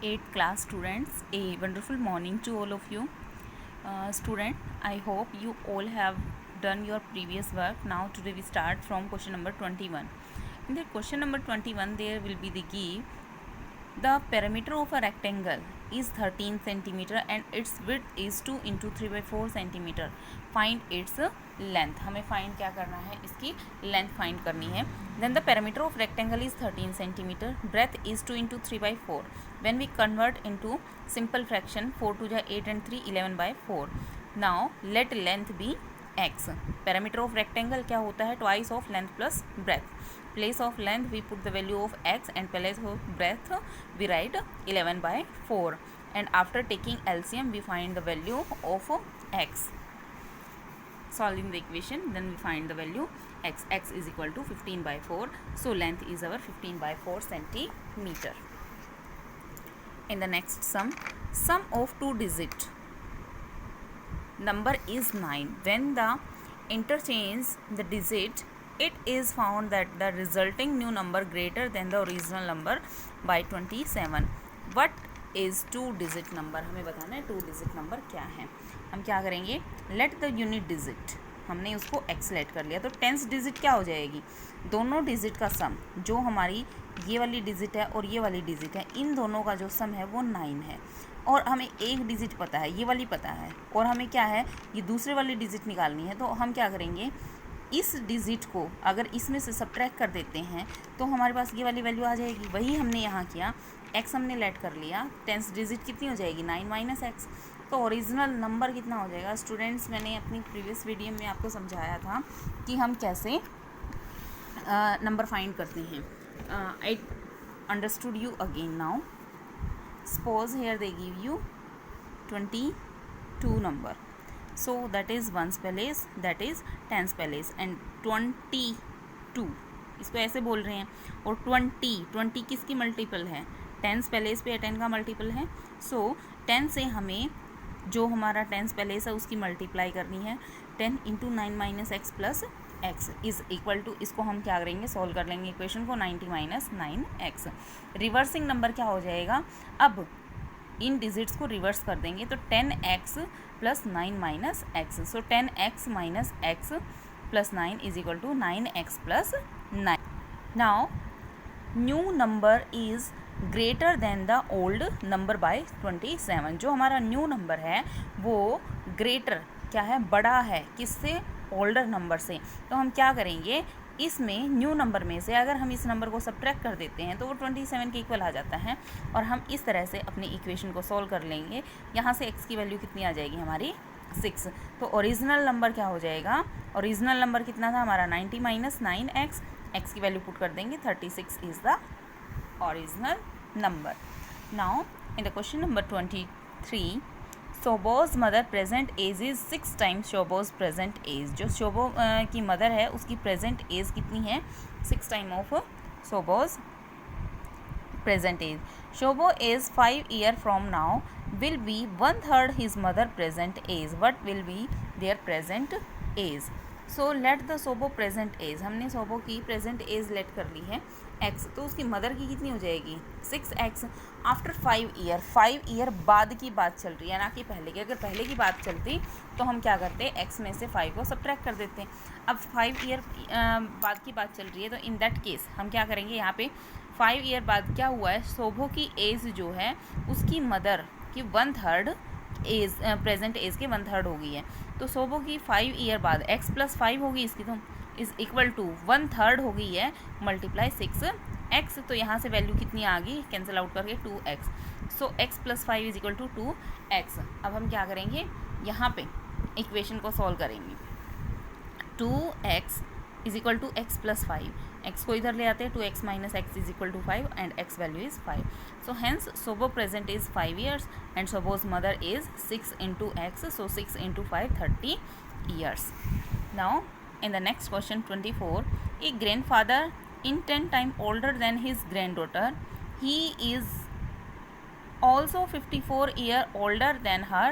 8th class students, a wonderful morning to all of you. Student, I hope you all have done your previous work. Now today we start from question number 21. In the question number 21 there will be the give the perimeter of a rectangle is 13 centimeter and its width is 2 into 3 by 4 centimeter. Find its length. हमें find क्या करना है, इसकी length find करनी है. Then the perimeter of rectangle is 13 centimeter. Breadth is 2 into 3 by 4. When we convert into simple fraction, 4 to the 8 and 3 11 by 4. Now let length be x. Perimeter of rectangle क्या होता है, twice of length plus breadth. Place of length we put the value of x and place of breadth we write 11 by 4, and after taking LCM we find the value of x. Solving the equation, then we find the value x. X is equal to 15 by 4, so length is our 15 by 4 centimeter. In the next sum of two digit number is 9. When the interchange the digit, it is found that the resulting new number greater than the original number by 27. What is two digit number? हमें बताना है two digit number क्या है. हम क्या करेंगे, let the unit digit, हमने उसको एक्स लेट कर लिया, तो टेंस डिजिट क्या हो जाएगी, दोनों डिजिट का सम, जो हमारी ये वाली डिजिट है और ये वाली डिजिट है, इन दोनों का जो सम है वो 9 है. और हमें एक डिजिट पता है, ये वाली पता है, और हमें क्या है, ये दूसरे वाली डिजिट निकालनी है. तो हम क्या करेंगे, इस डिजिट को अगर इसमें से सब्ट्रैक्ट कर देते हैं तो हमारे पास ये वाली वैल्यू आ जाएगी. वही हमने यहाँ किया, x हमने लेट कर लिया, टेंस डिजिट कितनी हो जाएगी 9 माइनस एक्स. तो ओरिजिनल नंबर कितना हो जाएगा. स्टूडेंट्स, मैंने अपनी प्रीवियस वीडियो में आपको समझाया था कि हम कैसे नंबर फाइंड करते हैं. I understood you again now. Suppose here they give you 22 number. So that is ones place, that is tens place, and 22 इसको ऐसे बोल रहे हैं. और 20 किसकी मल्टीपल है, टेंस पैलेस पे 10 का मल्टीपल है. सो 10 से हमें जो हमारा टेंस पैलेस है उसकी मल्टीप्लाई करनी है. 10 into 9 minus x plus x is equal to, इसको हम क्या करेंगे, सॉल्व कर लेंगे इक्वेशन को, 90 माइनस 9x. रिवर्सिंग नंबर क्या हो जाएगा, अब इन डिजिट्स को रिवर्स कर देंगे तो 10x plus 9 minus x. So 10x minus x plus 9 is equal to 9x plus 9. Now new number is greater than the old number by 27. जो हमारा न्यू नंबर है वो ग्रेटर क्या है, बड़ा है, किससे, ओल्डर नंबर से. तो हम क्या करेंगे, इसमें न्यू नंबर में से अगर हम इस नंबर को सब्ट्रैक्ट कर देते हैं तो वो 27 के इक्वल आ जाता है. और हम इस तरह से अपनी इक्वेशन को सॉल्व कर लेंगे. यहाँ से x की वैल्यू कितनी आ जाएगी हमारी 6. तो ओरिजिनल नंबर क्या हो जाएगा, ओरिजिनल नंबर कितना था हमारा 90 माइनस 9x. x की वैल्यू पुट कर देंगे, 36 is the original number. Now in the question number 23, Shobo's mother present age is 6 times Shobo's present age. जो शोबो की मदर है उसकी प्रेजेंट एज कितनी है, 6 time of Shobo's present age. Shobo age 5 year from now will be 1/3 his mother present age. What will be their present age. So let the Shobo present age, हमने शोबो की present as late कर ली है x, तो उसकी mother की कितनी हो जाएगी 6x. आफ्टर 5 ईयर बाद की बात चल रही है, ना कि पहले की. अगर पहले की बात चलती तो हम क्या करते, x में से 5 को सब्ट्रैक्ट कर देते. अब 5 ईयर बाद की बात चल रही है, तो इन दैट केस हम क्या करेंगे, यहाँ पे 5 ईयर बाद क्या हुआ है, शोभो की एज जो है उसकी मदर की 1/3 एज, प्रेजेंट एज के 1/3 हो गई है. तो शोभो की 5 ईयर बाद x प्लस 5 होगी इसकी, तो इज़ इक्वल टू 1/3 हो गई है मल्टीप्लाई 6x. तो यहाँ से वैल्यू कितनी आ गई, कैंसिल आउट करके 2x. So x plus 5 is equal to 2x. अब हम क्या करेंगे, यहाँ पे इक्वेशन को सॉल्व करेंगे. 2x is equal to x plus 5. x को इधर ले आते हैं, 2x minus x is equal to 5 and x value is 5. So hence Shobo present is 5 years and Shobo's mother is 6 into x. So 6 into 5 30 years. Now in the next question 24, a grandfather in 10 times older than his granddaughter, he is also 54 year older than her,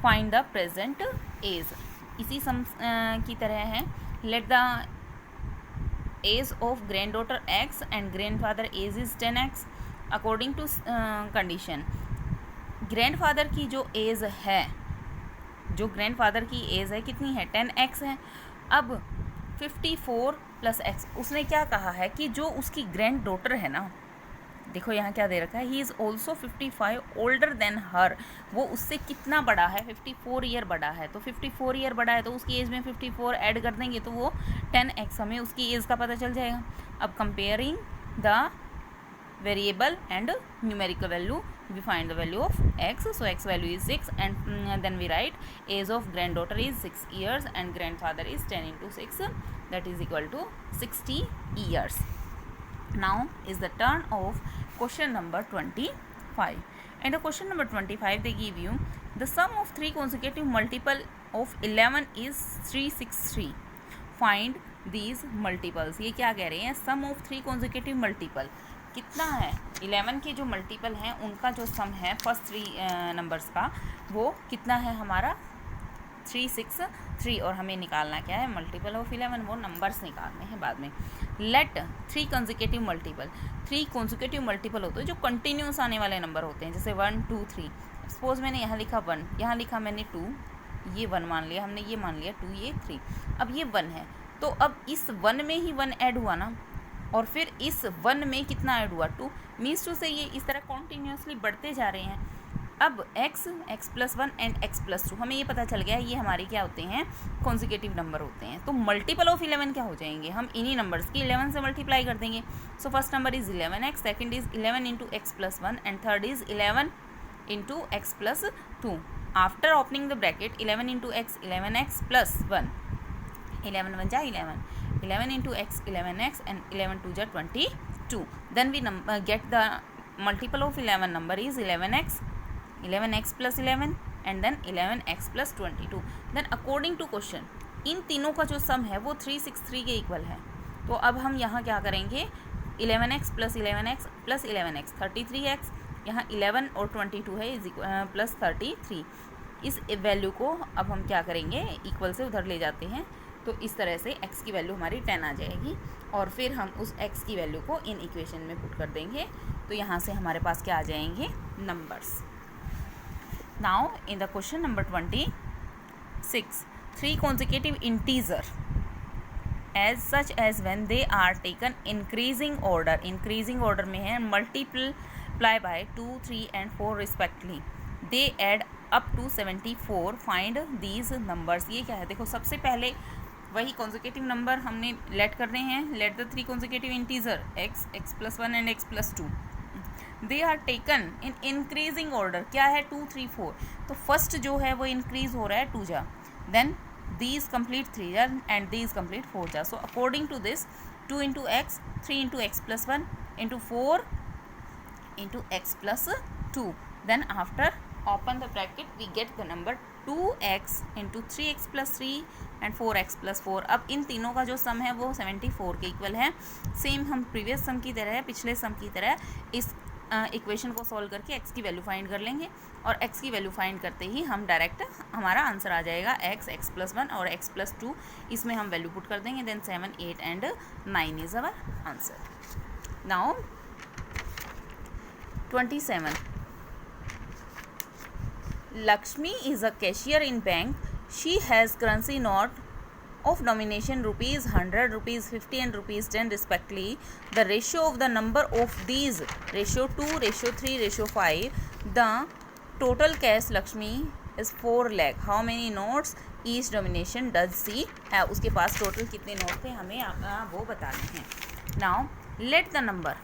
find the present age. इसी सम की तरह है, let the age of granddaughter x and grandfather age is 10x. According to condition grandfather की जो as है, जो grandfather की as है कितनी है 10x है। अब 54 + x, उसने क्या कहा है कि जो उसकी ग्रैंड डॉटर है ना, देखो यहाँ क्या दे रखा है, he is also 55 older than her, वो उससे कितना बड़ा है 54 ईयर बड़ा है। तो 54 ईयर बड़ा है तो उसकी एज में 54 ऐड कर देंगे तो वो 10x हमें उसकी एज का पता चल जाएगा। अब comparing the variable and numerical value, we find the value of x. So x value is 6 and then we write age of granddaughter is 6 years and grandfather is 10 into 6, that is equal to 60 years. Now is the turn of question number 25. And the question number 25 they give you the sum of three consecutive multiple of 11 is 363. Find these multiples. ये क्या कह रहे हैं, sum of three consecutive multiple कितना है, 11 के जो multiple हैं उनका जो सम है फर्स्ट 3 नंबर्स का वो कितना है हमारा 363, और हमें निकालना क्या है मल्टीपल ऑफ 11, वो नंबर्स निकालने हैं बाद में। Let 3 consecutive multiple, 3 consecutive multiple होते हैं जो कंटिन्यूस आने वाले नंबर होते हैं, जैसे 1 2 3। सपोज मैंने यहाँ लिखा 1, यहाँ लिखा मैंने 2, ये 1 मान लिया हमने, ये मान लिया 2, ये 3, अब ये 1 है तो अब इस 1 में ही 1 ऐड हुआ ना, और फिर इस 1 में कितना ऐड हुआ 2, मीन्स टू से ये इस तरह कॉन्टीन्यूसली बढ़ते जा रहे हैं। अब x + 1 एंड x + 2 हमें ये पता चल गया ये हमारे क्या होते हैं कॉन्जिक्यूटिव नंबर होते हैं। तो मल्टीपल ऑफ 11 क्या हो जाएंगे, हम इन्हीं नंबर्स की 11 से मल्टीप्लाई कर देंगे। So first number is 11x, second is 11 into x + 1 and third is 11 into x + 2। After opening the bracket 11 into x 11x + 1, 11 1 जा 11, 11 into x 11x and 11 2 जा 22. Then we get the multiple of 11 number is 11x, 11x + 11 and then 11x + 22. Then according to question इन तीनों का जो सम है वो 363 के equal है। तो अब हम यहाँ क्या करेंगे 11x + 11x + 11x 33x, यहाँ 11 और 22 है प्लस 33, इस वैल्यू को अब हम क्या करेंगे इक्वल से उधर ले जाते हैं, तो इस तरह से x की वैल्यू हमारी 10 आ जाएगी और फिर हम उस x की वैल्यू को इन इक्वेशन में पुट कर देंगे, तो यहाँ से हमारे पास क्या आ जाएंगे numbers. Now in the question number 26, 3 consecutive integer as such as when they are taken increasing order में है multiply by 2 3 and 4 respectively, they add up to 74, find these numbers। ये क्या है, देखो सबसे पहले वही कॉन्जिक्यूटिव नंबर हमने लेट कर रहे हैं, let the 3 consecutive integer x + 1 and x + 2, they are taken in increasing order, क्या है 2 3 4, तो फर्स्ट जो है वो इंक्रीज हो रहा है 2 जा, देन दीज कंप्लीट 3 जा एंड दीज कंप्लीट 4 जा। So according to this 2 into x, 3 into x + 1 into 4 into x + 2, then after open the bracket we get the number 2x into 3x + 3 and 4x + 4। अब इन तीनों का जो सम है वो 74 के equal है। सेम हम प्रीवियस सम की तरह, पिछले सम की तरह इस इक्वेशन को सॉल्व करके x की वैल्यू फाइंड कर लेंगे, और x की वैल्यू फाइंड करते ही हम डायरेक्ट हमारा आंसर आ जाएगा x + 1 और x + 2, इसमें हम वैल्यू पुट कर देंगे, then 7 8 and 9 is our answer. Now 27, Lakshmi is a cashier in bank. She has currency note of denomination rupees 100, rupees 50 and rupees 10 respectively. The ratio of the number of these, ratio 2, ratio 3, ratio 5. The total cash Lakshmi is 4 lakh. How many notes each denomination does she have? उसके पास total कितने note थे हमें वो बताने हैं। Now let the number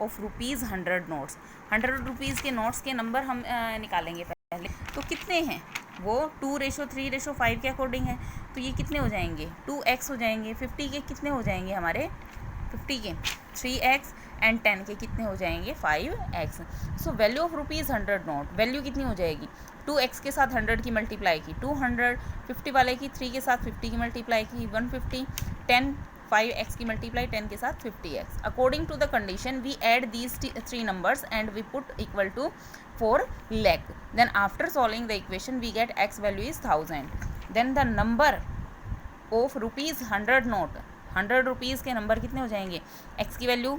of rupees 100 notes, 100 rupees के notes के number हम निकालेंगे पहले, तो कितने हैं वो 2 रेशो 3 रेशो 5 के अकॉर्डिंग है, तो ये कितने हो जाएंगे 2x हो जाएंगे, 50 के कितने हो जाएंगे हमारे 50 के 3x एंड 10 के कितने हो जाएंगे 5x। So value of rupees 100 note, value कितनी हो जाएगी 2x के साथ 100 की मल्टीप्लाई की 200, 50 वाले की 3 के साथ 50 की मल्टीप्लाई की 150, 10 5x की मल्टीप्लाई 10 के साथ 50x। According to the condition we add these 3 numbers and we put equal to 4 lakh. Then after solving the equation we get x value is 1000. Then the number of rupees 100 note, 100 rupees के number कितने हो जाएंगे, x की value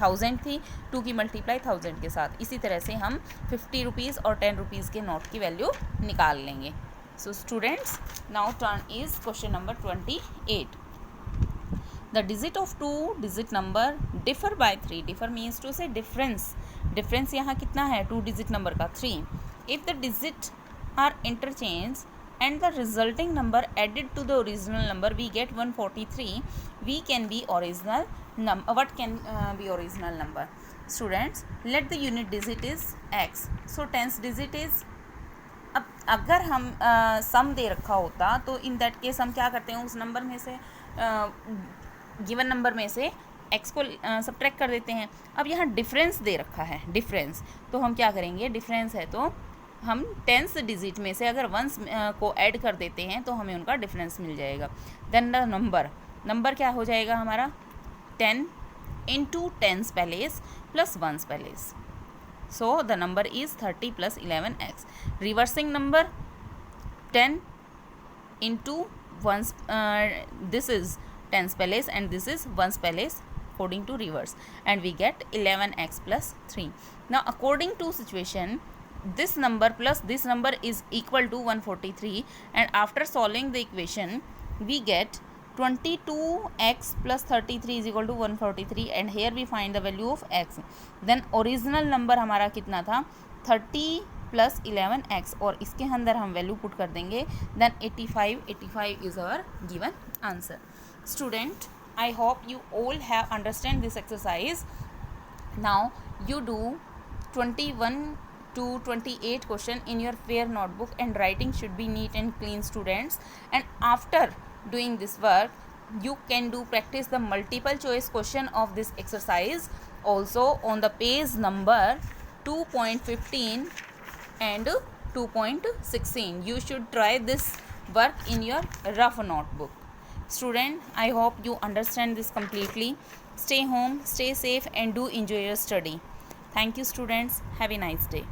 1000 थी, 2 की multiply 1000 के साथ। इसी तरह से हम 50 रुपीज़ और 10 रुपीज़ के नोट की वैल्यू निकाल लेंगे। So students, now turn is question number 28। The digit of two digit number differ by 3. Differ means to say difference. Difference यहाँ कितना है 2 digit number का 3. If the digit are interchanged and the resulting number added to the original number, we get 143. We can be original number. What can be original number? Students, let the unit digit is x. So tens digit is, अब अगर हम सम दे रखा होता तो in that case हम क्या करते हैं, उस नंबर में से गिवन नंबर में से x को सब्ट्रैक्ट कर देते हैं। अब यहाँ डिफरेंस दे रखा है, डिफरेंस, तो हम क्या करेंगे, डिफरेंस है तो हम टेंस डिजिट में से अगर वंस को ऐड कर देते हैं तो हमें उनका डिफरेंस मिल जाएगा। देन द नंबर क्या हो जाएगा हमारा 10 into tens place plus ones place. So the number is 30 plus 11x. Reversing number 10 into ones, this is tens place and this is ones place according to reverse, and we get 11x plus 3. Now according to situation, this number plus this number is equal to 143, and after solving the equation we get 22x plus 33 is equal to 143, and here we find the value of x. Then original number हमारा कितना था 30 plus 11x, और इसके अंदर हम value put कर देंगे, then 85 is our given answer. Student, I hope you all have understand this exercise. Now you do 21 to 28 question in your fair notebook, and writing should be neat and clean, students. And after doing this work, you can do practice the multiple choice question of this exercise also on the page number 2.15 and 2.16. You should try this work in your rough notebook. Student, I hope you understand this completely. Stay home, stay safe, and do enjoy your study. Thank you, students. Have a nice day.